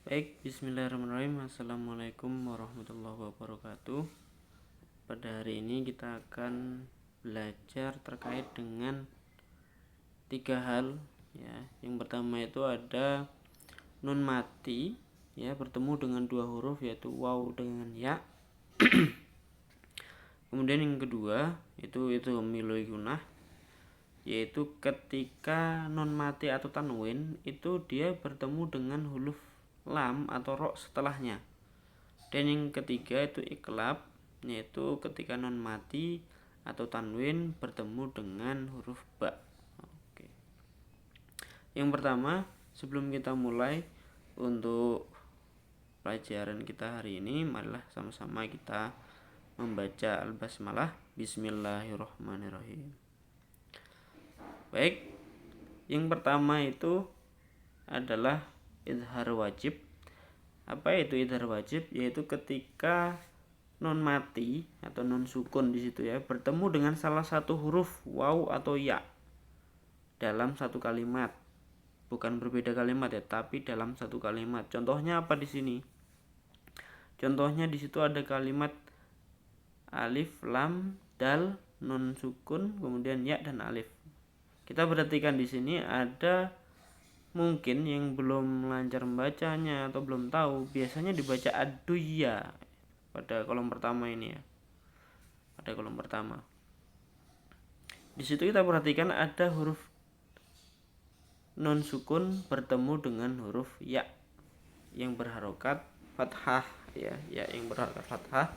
Baik, bismillahirrahmanirrahim. Assalamualaikum warahmatullahi wabarakatuh. Pada hari ini kita akan belajar terkait dengan 3 hal ya. Yang pertama itu ada nun mati ya, bertemu dengan 2 huruf yaitu waw dengan ya. Kemudian yang kedua itu miloi gunah, yaitu ketika non mati atau tanwin itu dia bertemu dengan huruf lam atau ro setelahnya. Dan yang ketiga itu iklab, yaitu ketika non mati atau tanwin bertemu dengan huruf ba. Oke. Yang pertama, sebelum kita mulai untuk pelajaran kita hari ini, marilah sama-sama kita membaca al-basmalah. Bismillahirrahmanirrahim. Baik, yang pertama itu adalah izhar wajib. Apa itu izhar wajib? Yaitu ketika non mati atau non sukun di situ ya bertemu dengan salah satu huruf waw atau ya dalam satu kalimat. Bukan berbeda kalimat ya, tapi dalam satu kalimat. Contohnya apa di sini? Contohnya di situ ada kalimat alif, lam, dal, non sukun, kemudian ya dan alif. Kita perhatikan di sini ada mungkin yang belum lancar membacanya atau belum tahu, biasanya dibaca aduya pada kolom pertama ini ya. Pada kolom pertama. Di situ kita perhatikan ada huruf non sukun bertemu dengan huruf ya yang berharokat fathah ya yang berharokat fathah.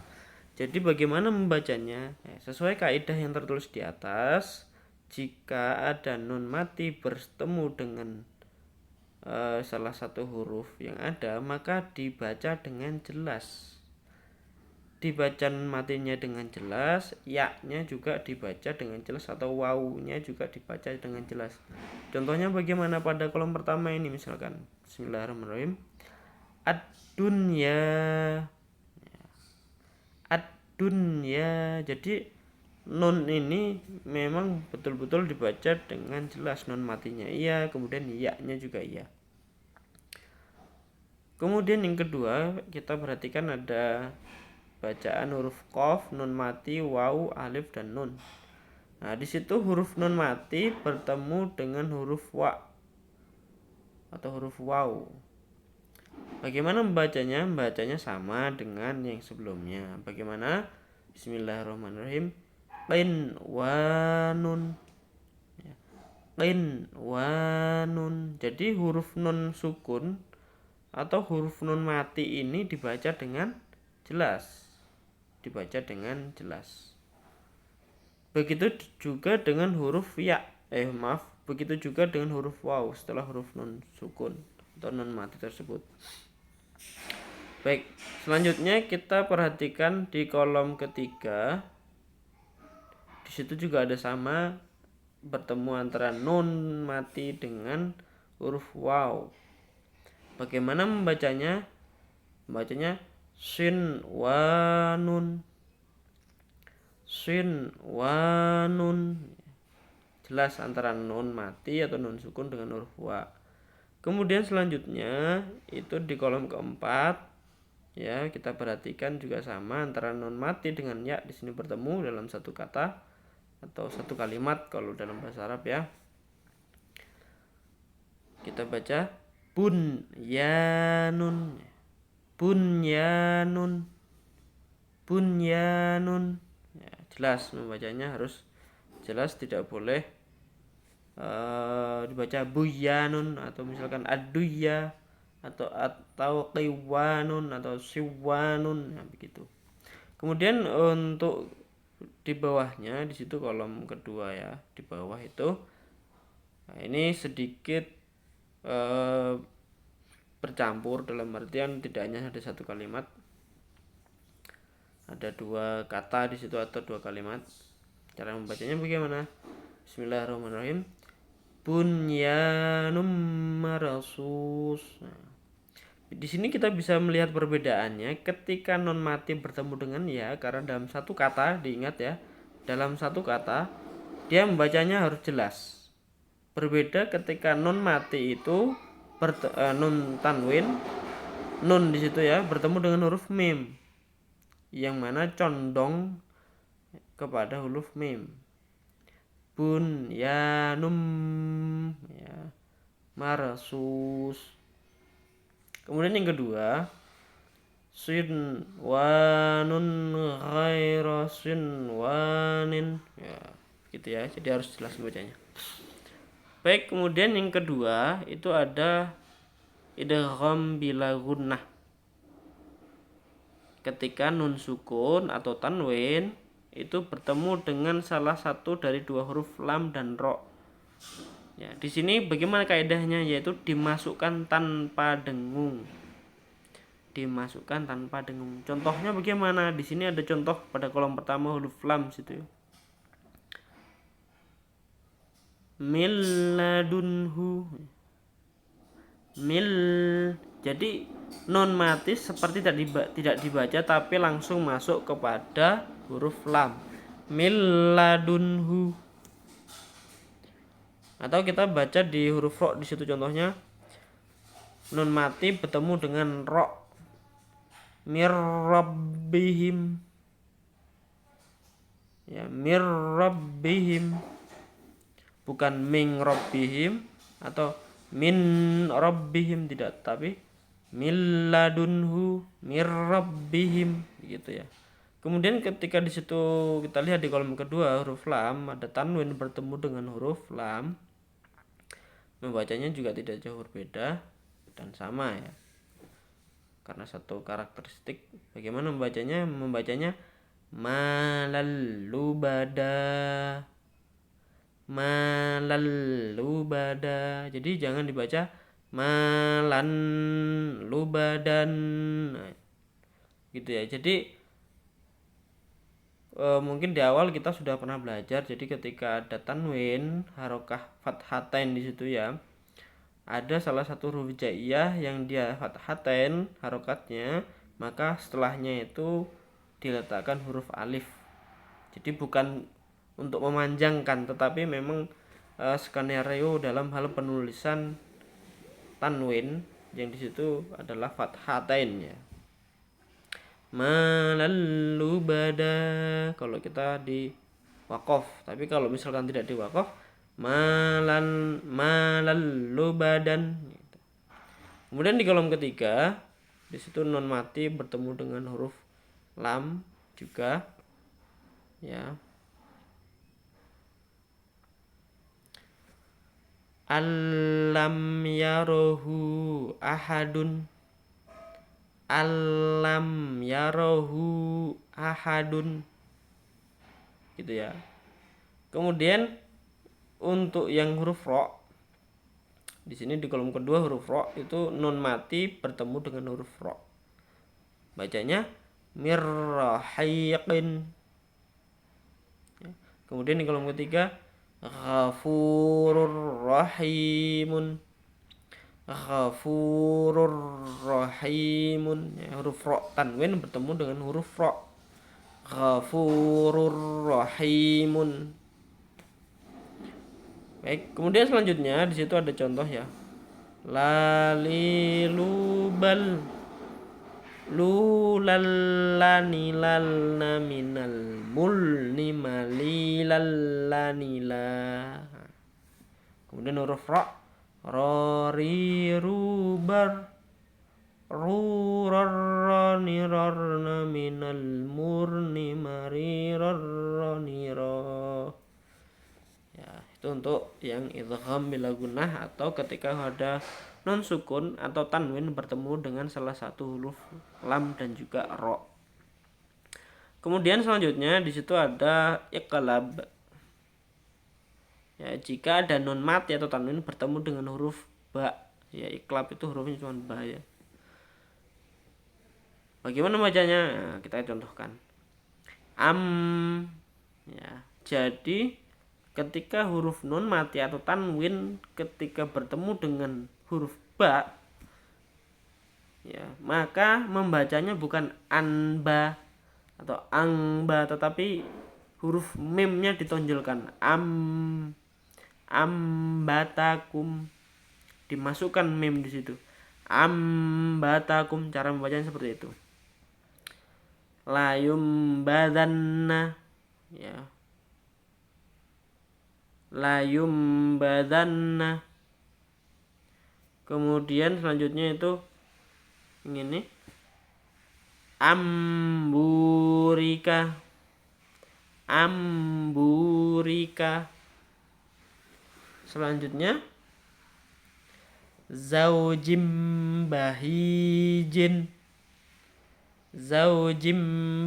Jadi bagaimana membacanya? Sesuai kaidah yang tertulis di atas, jika ada nun mati bertemu dengan salah satu huruf yang ada, maka dibaca dengan jelas. Dibaca matinya dengan jelas, ya-nya juga dibaca dengan jelas, atau waw-nya juga dibaca dengan jelas. Contohnya bagaimana pada kolom pertama ini, misalkan bismillahirrahmanirrahim, ad-dunya, ad-dunya. Jadi nun ini memang betul-betul dibaca dengan jelas, nun matinya iya, kemudian ya-nya juga iya. Kemudian yang kedua, kita perhatikan ada bacaan huruf qaf, nun mati, waw, alif dan nun. Nah, di situ huruf nun mati bertemu dengan huruf wa atau huruf waw. Bagaimana membacanya? Membacanya sama dengan yang sebelumnya. Bagaimana? Bismillahirrahmanirrahim. Qin wa nun. Qin wa nun. Jadi huruf nun sukun atau huruf nun mati ini dibaca dengan jelas. Begitu juga dengan huruf ya. Begitu juga dengan huruf waw setelah huruf nun sukun atau nun mati tersebut. Baik, selanjutnya kita perhatikan di kolom ketiga. Di situ juga ada sama, bertemu antara nun mati dengan huruf waw. Bagaimana membacanya? Membacanya sin wa nun. Sin wa nun. Jelas antara nun mati atau nun sukun dengan huruf wa. Kemudian selanjutnya itu di kolom keempat ya, kita perhatikan juga sama antara nun mati dengan ya di sini bertemu dalam satu kata atau satu kalimat kalau dalam bahasa Arab ya. Kita baca bunyanun. Bunyanun. Bunyanun. Ya, jelas membacanya harus jelas, tidak boleh dibaca buyanun atau misalkan aduya atau qiwanun atau siwanun, nah, begitu. Kemudian untuk di bawahnya di situ kolom kedua ya, di bawah itu nah, ini sedikit bercampur, dalam artian tidak hanya ada satu kalimat, ada 2 kata di situ atau 2 kalimat. Cara membacanya bagaimana? Bismillahirrahmanirrahim. Bunyanum marasus. Nah, di sini kita bisa melihat perbedaannya ketika non mati bertemu dengan ya, karena dalam satu kata, diingat ya, dalam satu kata dia membacanya harus jelas. Berbeda ketika non mati itu nun tanwin nun di situ ya bertemu dengan huruf mim yang mana condong kepada huruf mim. Bunyanum ya, marsus. Kemudian yang kedua, sinwanun ghaira sinwanin ya, gitu ya. Jadi harus jelas bacanya. Baik, kemudian yang kedua itu ada idgham bila gunnah. Ketika nun sukun atau tanwin itu bertemu dengan salah satu dari dua huruf lam dan ro. Ya, di sini bagaimana kaidahnya, yaitu dimasukkan tanpa dengung. Dimasukkan tanpa dengung. Contohnya bagaimana? Di sini ada contoh pada kolom pertama huruf lam situ. Milladunhu. Jadi non mati seperti tidak dibaca tapi langsung masuk kepada huruf lam. Milladunhu. Atau kita baca di huruf ro di situ contohnya. Nun mati bertemu dengan ro. Mirrabbihim. Ya, mirrabbihim. Bukan min rabbihim atau min rabbihim, tidak, tapi milladunhu mirrabbihim gitu ya. Kemudian ketika di situ kita lihat di kolom kedua huruf lam ada tanwin bertemu dengan huruf lam, membacanya juga tidak jauh berbeda dan sama ya, karena satu karakteristik. Bagaimana membacanya? Membacanya malalubada, malalubada. Jadi jangan dibaca malan lubadan, nah, gitu ya. Jadi mungkin di awal kita sudah pernah belajar. Jadi ketika ada tanwin harokah fathatain di situ ya, ada salah satu huruf hijaiyah yang dia fathatain harokatnya, maka setelahnya itu diletakkan huruf alif. Jadi bukan untuk memanjangkan, tetapi memang skenario dalam hal penulisan tanwin yang di situ adalah fathatain ya. Malalubada kalau kita di waqaf, tapi kalau misalkan tidak di waqaf malallubadan gitu. Kemudian di kolom ketiga di situ non mati bertemu dengan huruf lam juga ya. Alam yarohu ahadun, alam yarohu ahadun gitu ya. Kemudian untuk yang huruf ro di sini di kolom kedua huruf ro itu nun mati bertemu dengan huruf ro, bacanya mirrahiqin. Kemudian di kolom ketiga ghafurur rahimun, ghafurur rahimun ya, huruf ro tanwin bertemu dengan huruf ro, ghafurur rahimun. Baik, kemudian selanjutnya di situ ada contoh ya. Lalilubal lulallanilal minal mulni malilallanila. Kemudian huruf ra rarirubar rurarranirarna minal murni marirarranira. Ya, itu untuk yang idgham bila gunnah atau ketika ada non sukun atau tanwin bertemu dengan salah satu huruf lam dan juga ro. Kemudian selanjutnya di situ ada iqlab. Ya, jika ada non mati atau tanwin bertemu dengan huruf ba, ya iqlab itu hurufnya cuma ba ya. Bagaimana bacanya? Nah, kita contohkan. Ya, jadi ketika huruf nun mati atau tanwin ketika bertemu dengan huruf ba ya, maka membacanya bukan anba atau angba, tetapi huruf mimnya ditonjolkan ambatakum, dimasukkan mim di situ. ambatakum, cara membacanya seperti itu. La yumbadanna, ya. La yumbadanna. Kemudian selanjutnya itu ini amburika. Amburika. Selanjutnya zaujim bahijin. Zaujim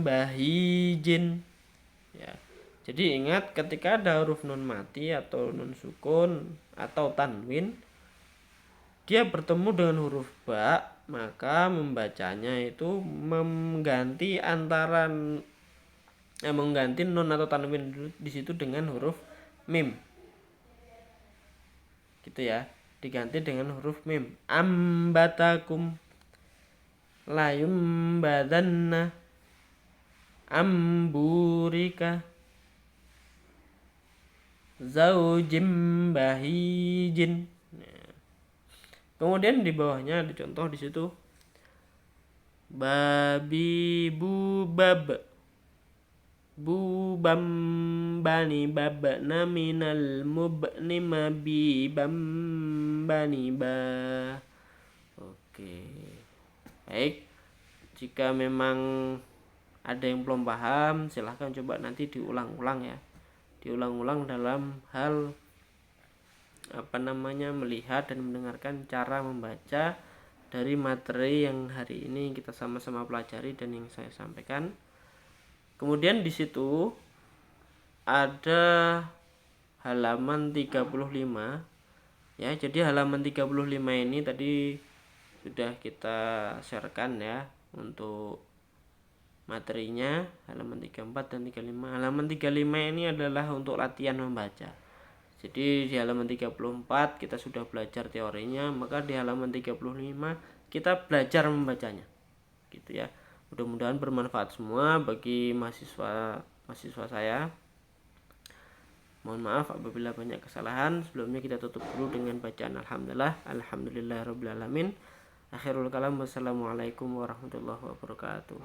bahijin, ya. Jadi ingat, ketika ada huruf nun mati atau nun sukun atau tanwin, dia bertemu dengan huruf ba, maka membacanya itu mengganti mengganti nun atau tanwin di situ dengan huruf mim, gitu ya, diganti dengan huruf mim. Ambatakum, la yumbadanna, amburika, zaujim bahijin. Kemudian di bawahnya ada contoh di situ. Babi bubab, bubam bani babna minal mubni mabi bam bani ba. Oke. Baik, jika memang ada yang belum paham, silahkan coba nanti diulang-ulang ya. Diulang-ulang dalam hal melihat dan mendengarkan cara membaca dari materi yang hari ini kita sama-sama pelajari dan yang saya sampaikan. Kemudian di situ ada halaman 35 ya. Jadi halaman 35 ini tadi sudah kita sharekan ya untuk materinya, halaman 34 dan 35. Halaman 35 ini adalah untuk latihan membaca. Jadi di halaman 34 kita sudah belajar teorinya, maka di halaman 35 kita belajar membacanya. Gitu ya. Mudah-mudahan bermanfaat semua bagi mahasiswa saya. Mohon maaf apabila banyak kesalahan. Sebelumnya kita tutup dulu dengan bacaan alhamdulillahirabbil alamin. Akhirul kalam, wassalamualaikum warahmatullahi wabarakatuh.